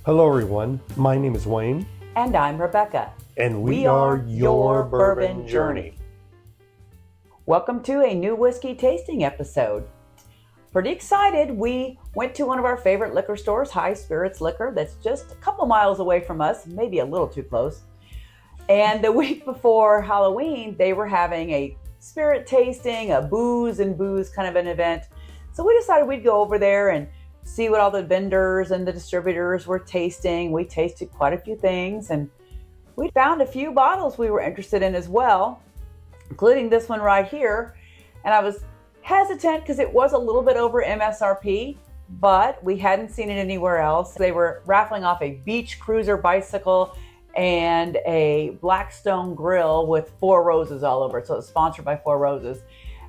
Hello everyone, my name is Wayne. And I'm Rebecca. And we are your Bourbon Journey. Welcome to a new whiskey tasting episode. Pretty excited. We went to one of our favorite liquor stores, High Spirits Liquor, that's just a couple miles away from us, maybe a little too close. And the week before Halloween, they were having a spirit tasting, a booze and booze kind of an event. So we decided we'd go over there and see what all the vendors and the distributors were tasting. We tasted quite a few things, and we found a few bottles we were interested in as well, including this one right here. And I was hesitant because it was a little bit over MSRP, but we hadn't seen it anywhere else. They were raffling off a beach cruiser bicycle and a Blackstone grill with 4 roses all over it. So it's sponsored by 4 Roses.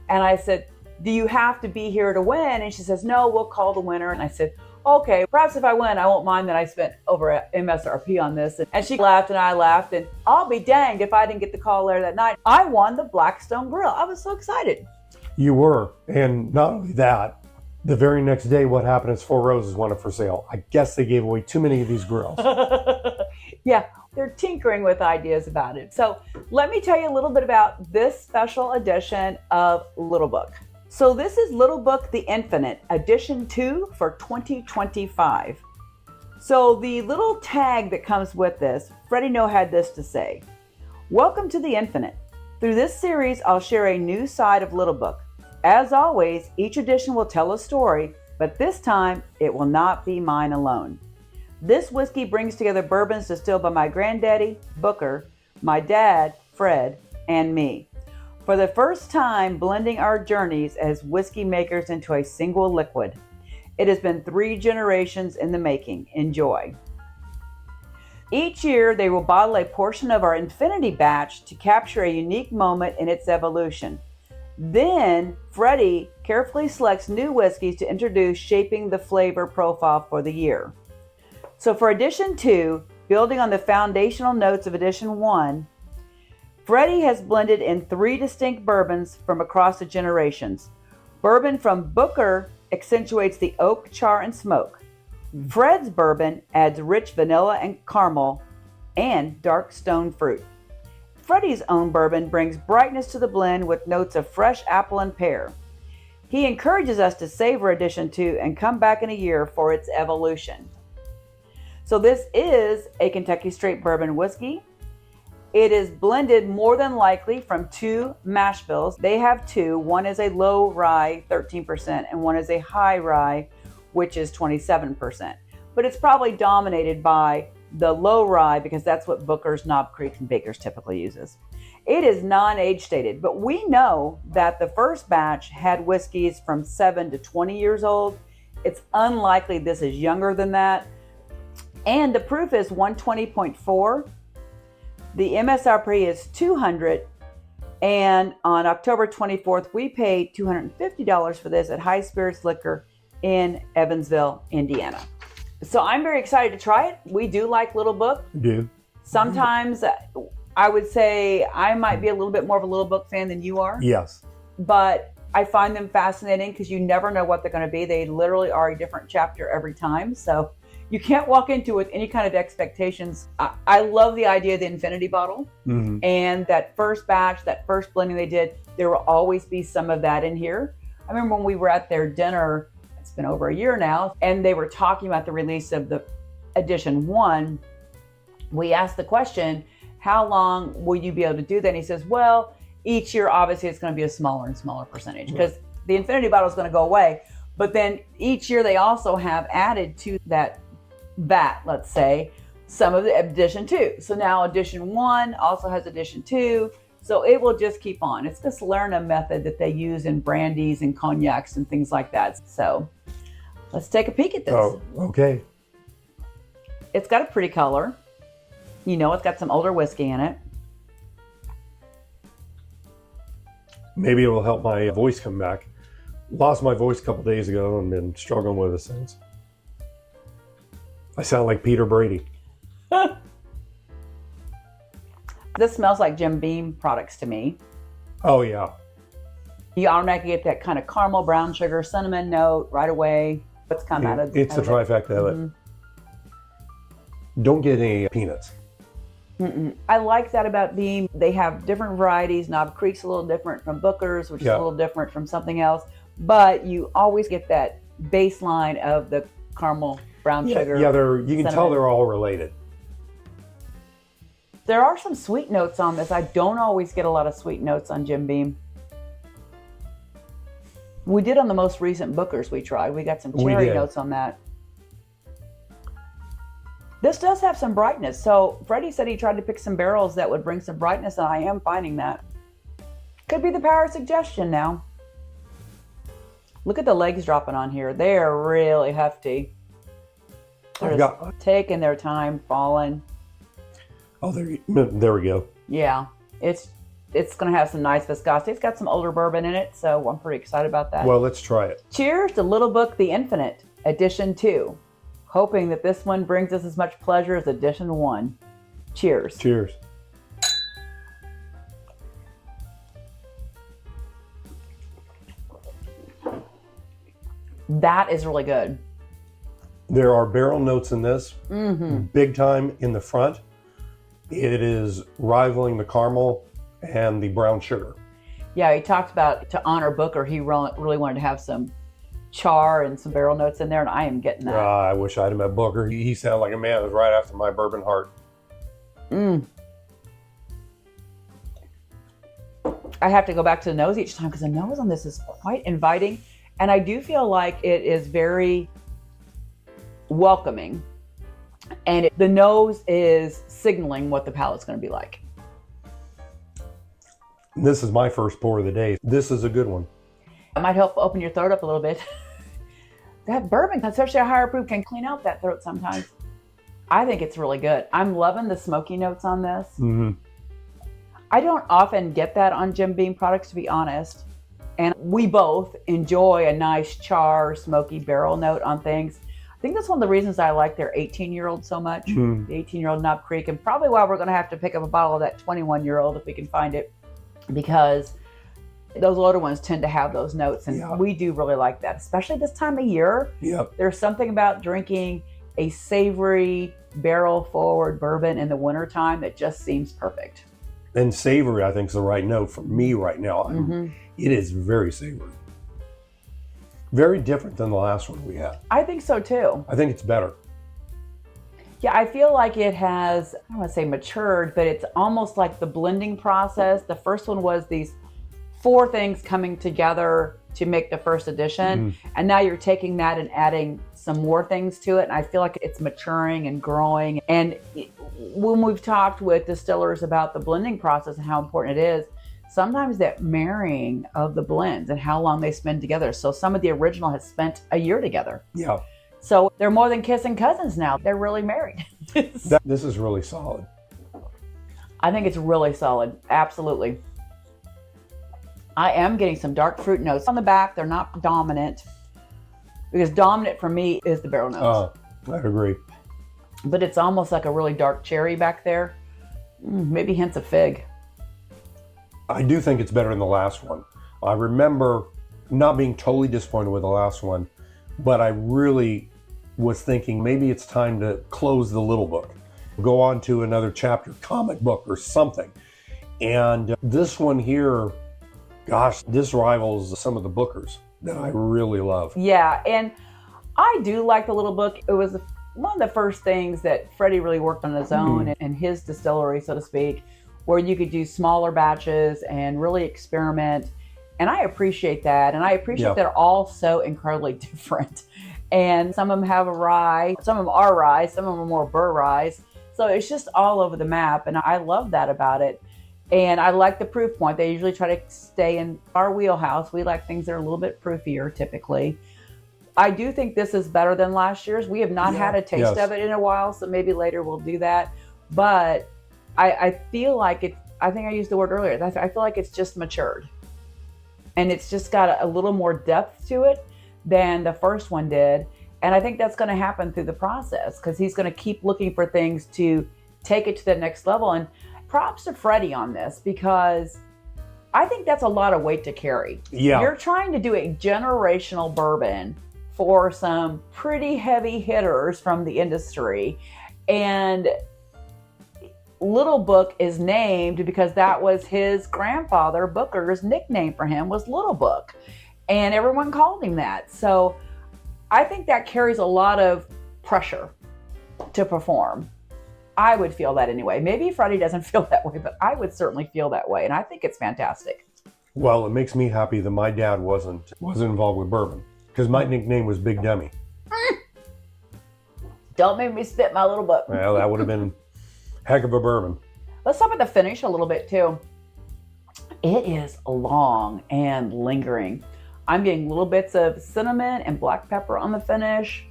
And I said, do you have to be here to win? And she says, no, we'll call the winner. And I said, okay, perhaps if I win, I won't mind that I spent over MSRP on this. And she laughed and I laughed, and I'll be danged if I didn't get the call there that night. I won the Blackstone grill. I was so excited. You were, and not only that, the very next day what happened is 4 Roses wanted for sale. I guess they gave away too many of these grills. Yeah, they're tinkering with ideas about it. So let me tell you a little bit about this special edition of Little Book. So this is Little Book The Infinite, Edition 2 for 2025. So the little tag that comes with this, Freddie Noe had this to say: welcome to the Infinite. Through this series, I'll share a new side of Little Book. As always, each edition will tell a story, but this time it will not be mine alone. This whiskey brings together bourbons distilled by my granddaddy, Booker, my dad, Fred, and me. For the first time, blending our journeys as whiskey makers into a single liquid. It has been 3 generations in the making. Enjoy. Each year, they will bottle a portion of our Infinity batch to capture a unique moment in its evolution. Then, Freddie carefully selects new whiskeys to introduce, shaping the flavor profile for the year. So for Edition 2, building on the foundational notes of Edition 1, Freddie has blended in 3 distinct bourbons from across the generations. Bourbon from Booker accentuates the oak, char, and smoke. Fred's bourbon adds rich vanilla and caramel and dark stone fruit. Freddie's own bourbon brings brightness to the blend with notes of fresh apple and pear. He encourages us to savor Edition 2 and come back in a year for its evolution. So this is a Kentucky Straight Bourbon Whiskey. It is blended more than likely from 2 mash bills. They have 2. One is a low rye, 13%, and one is a high rye, which is 27%. But it's probably dominated by the low rye because that's what Booker's, Knob Creek, and Baker's typically uses. It is non-age stated, but we know that the first batch had whiskeys from 7 to 20 years old. It's unlikely this is younger than that. And the proof is 120.4. The MSRP is $200, and on October 24th, we paid $250 for this at High Spirits Liquor in Evansville, Indiana. So I'm very excited to try it. We do like Little Book. You do? Sometimes I would say I might be a little bit more of a Little Book fan than you are. Yes. But I find them fascinating because you never know what they're going to be. They literally are a different chapter every time. So you can't walk into it with any kind of expectations. I love the idea of the Infinity bottle. Mm-hmm. And that first batch, that first blending they did, there will always be some of that in here. I remember when we were at their dinner, it's been over a year now, and they were talking about the release of the Edition 1. We asked the question, how long will you be able to do that? And he says, well, each year, obviously, it's going to be a smaller and smaller percentage because the Infinity bottle is going to go away. But then each year, they also have added to that vat, let's say, some of the Edition 2. So now Edition 1 also has Edition 2. So it will just keep on. It's this Lerna method that they use in brandies and cognacs and things like that. So let's take a peek at this. Oh, okay. It's got a pretty color. You know, it's got some older whiskey in it. Maybe it will help my voice come back. Lost my voice a couple days ago and been struggling with it since. I sound like Peter Brady. This smells like Jim Beam products to me. Oh, yeah. You automatically get that kind of caramel, brown sugar, cinnamon note right away. What's come out of It's the trifecta of it. Don't get any peanuts. I like that about Beam. They have different varieties. Knob Creek's a little different from Booker's, which is a little different from something else. But you always get that baseline of the caramel, brown sugar. Yeah, you can tell they're all related. There are some sweet notes on this. I don't always get a lot of sweet notes on Jim Beam. We did on the most recent Booker's we tried. We got some cherry notes on that. This does have some brightness. So Freddie said he tried to pick some barrels that would bring some brightness, and I am finding that. Could be the power of suggestion now. Look at the legs dropping on here. They are really hefty. They're just taking their time falling. Oh, there we go. Yeah, it's going to have some nice viscosity. It's got some older bourbon in it, so I'm pretty excited about that. Well, let's try it. Cheers to Little Book the Infinite, Edition 2. Hoping that this one brings us as much pleasure as Edition 1. Cheers. Cheers. That is really good. There are barrel notes in this, big time in the front. It is rivaling the caramel and the brown sugar. Yeah, he talked about, to honor Booker, he really wanted to have some char and some barrel notes in there, and I am getting that. I wish I'd have met Booker. He sounded like a man that was right after my bourbon heart. I have to go back to the nose each time because the nose on this is quite inviting, and I do feel like it is very welcoming, and the nose is signaling what the palate's going to be like. This is my first pour of the day. This is a good one. It might help open your throat up a little bit. That bourbon, especially a higher proof, can clean out that throat sometimes. I think it's really good. I'm loving the smoky notes on this. I don't often get that on Jim Beam products, to be honest. And we both enjoy a nice char, smoky barrel note on things. I think that's one of the reasons I like their 18-year-old so much, the 18-year-old Knob Creek, and probably why we're going to have to pick up a bottle of that 21-year-old if we can find it, because those older ones tend to have those notes, and we do really like that, especially this time of year. There's something about drinking a savory, barrel-forward bourbon in the wintertime that just seems perfect. And savory, I think, is the right note for me right now. It is very savory. Very different than the last one we had. I think so, too. I think it's better. Yeah, I feel like it has, I don't want to say matured, but it's almost like the blending process. The first one was these 4 things coming together to make the first edition. And now you're taking that and adding some more things to it. And I feel like it's maturing and growing. And when we've talked with distillers about the blending process and how important it is, sometimes that marrying of the blends and how long they spend together. So some of the original has spent a year together. So they're more than kissing cousins now. They're really married. This is really solid. I think it's really solid. Absolutely. I am getting some dark fruit notes on the back. They're not dominant, because dominant for me is the barrel notes. I agree. But it's almost like a really dark cherry back there. Maybe hints of fig. I do think it's better than the last one. I remember not being totally disappointed with the last one, but I really was thinking maybe it's time to close the little book, go on to another chapter, comic book or something. And this one here, gosh, this rivals some of the Bookers that I really love. Yeah, and I do like the little book. It was one of the first things that Freddie really worked on his own in his distillery, so to speak, where you could do smaller batches and really experiment. And I appreciate that. And I appreciate they're all so incredibly different. And some of them have a rye, some of them are rye, some of them are more burr rye. So it's just all over the map. And I love that about it. And I like the proof point. They usually try to stay in our wheelhouse. We like things that are a little bit proofier typically. I do think this is better than last year's. We have not had a taste of it in a while, so maybe later we'll do that. But I feel like it, I think I used the word earlier, I feel like it's just matured. And it's just got a little more depth to it than the first one did. And I think that's going to happen through the process, because he's going to keep looking for things to take it to the next level. And props to Freddie on this, because I think that's a lot of weight to carry. You're trying to do a generational bourbon for some pretty heavy hitters from the industry. And Little Book is named because that was his grandfather, Booker's nickname for him was Little Book. And everyone called him that. So I think that carries a lot of pressure to perform. I would feel that anyway. Maybe Freddie doesn't feel that way, but I would certainly feel that way. And I think it's fantastic. Well, it makes me happy that my dad wasn't involved with bourbon, because my nickname was Big Dummy. Don't make me spit my Little Book. Well, that would have been heck of a bourbon. Let's talk about the finish a little bit too. It is long and lingering. I'm getting little bits of cinnamon and black pepper on the finish.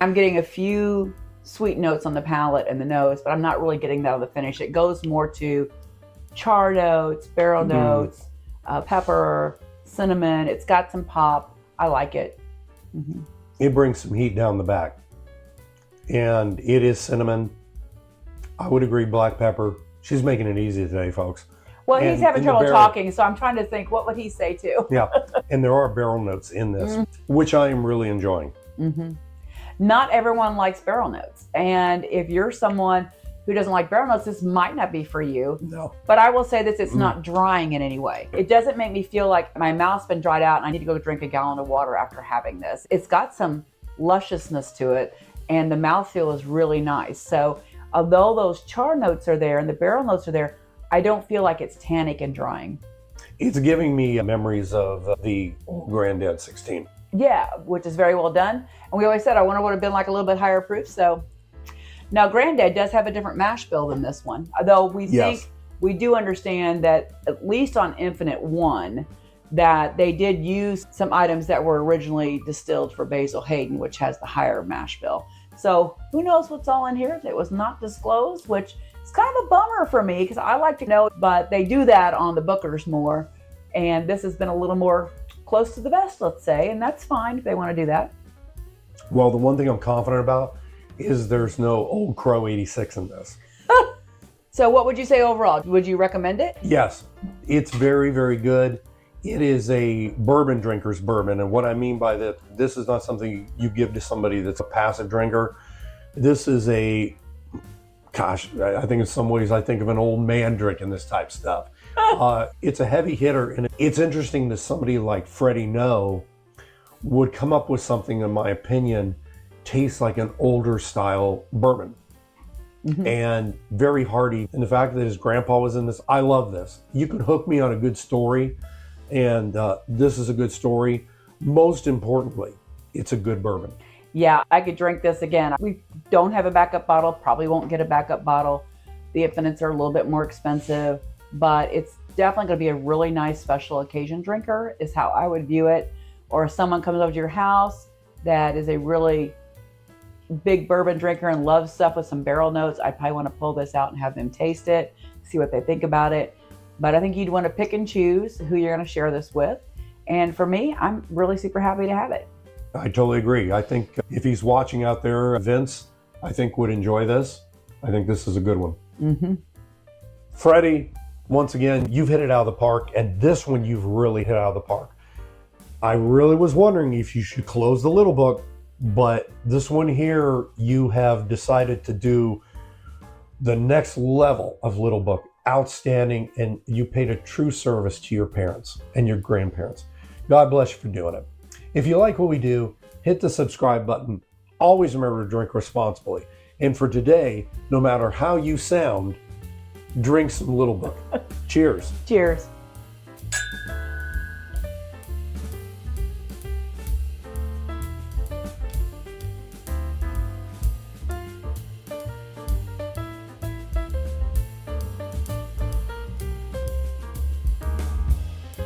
I'm getting a few sweet notes on the palate and the nose, but I'm not really getting that on the finish. It goes more to char notes, barrel notes, pepper, cinnamon. It's got some pop. I like it. Mm-hmm. It brings some heat down the back. And it is cinnamon. I would agree, black pepper. She's making it easy today, folks. Well, And he's having in the trouble barrel- talking, so I'm trying to think, what would he say too? Yeah, and there are barrel notes in this, which I am really enjoying. Mm-hmm. Not everyone likes barrel notes. And if you're someone who doesn't like barrel notes, this might not be for you. No. But I will say this, it's not drying in any way. It doesn't make me feel like my mouth's been dried out and I need to go drink a gallon of water after having this. It's got some lusciousness to it, and the mouthfeel is really nice. So although those char notes are there and the barrel notes are there, I don't feel like it's tannic and drying. It's giving me memories of the old Granddad 16. Yeah, which is very well done. And we always said, I wonder what would have been like a little bit higher proof. So now Granddad does have a different mash bill than this one. Although we think, we do understand that at least on Infinite 1, that they did use some items that were originally distilled for Basil Hayden, which has the higher mash bill. So who knows what's all in here that was not disclosed, which is kind of a bummer for me because I like to know, but they do that on the Bookers more. And this has been a little more close to the best, let's say, and that's fine if they want to do that. Well, the one thing I'm confident about is there's no Old Crow 86 in this. So what would you say overall? Would you recommend it? Yes, it's very, very good. It is a bourbon drinker's bourbon. And what I mean by that, this is not something you give to somebody that's a passive drinker. This is I think in some ways I think of an old man drinking this type stuff. It's a heavy hitter, and it's interesting that somebody like Freddie Noe would come up with something, in my opinion, tastes like an older style bourbon. Mm-hmm. And very hearty. And the fact that his grandpa was in this, I love this. You could hook me on a good story, and this is a good story. Most importantly, it's a good bourbon. Yeah, I could drink this again. We don't have a backup bottle, probably won't get a backup bottle. The Infinites are a little bit more expensive, but it's definitely going to be a really nice special occasion drinker is how I would view it. Or if someone comes over to your house that is a really big bourbon drinker and loves stuff with some barrel notes, I probably want to pull this out and have them taste it, see what they think about it. But I think you'd want to pick and choose who you're going to share this with. And for me, I'm really super happy to have it. I totally agree. I think if he's watching out there, Vince, I think would enjoy this. I think this is a good one. Mm-hmm. Freddie, once again, you've hit it out of the park, and this one you've really hit out of the park. I really was wondering if you should close the Little Book, but this one here, you have decided to do the next level of Little Book. Outstanding, and you paid a true service to your parents and your grandparents. God bless you for doing it. If you like what we do, hit the subscribe button. Always remember to drink responsibly. And for today, no matter how you sound, drink some Little Book. Cheers. Cheers.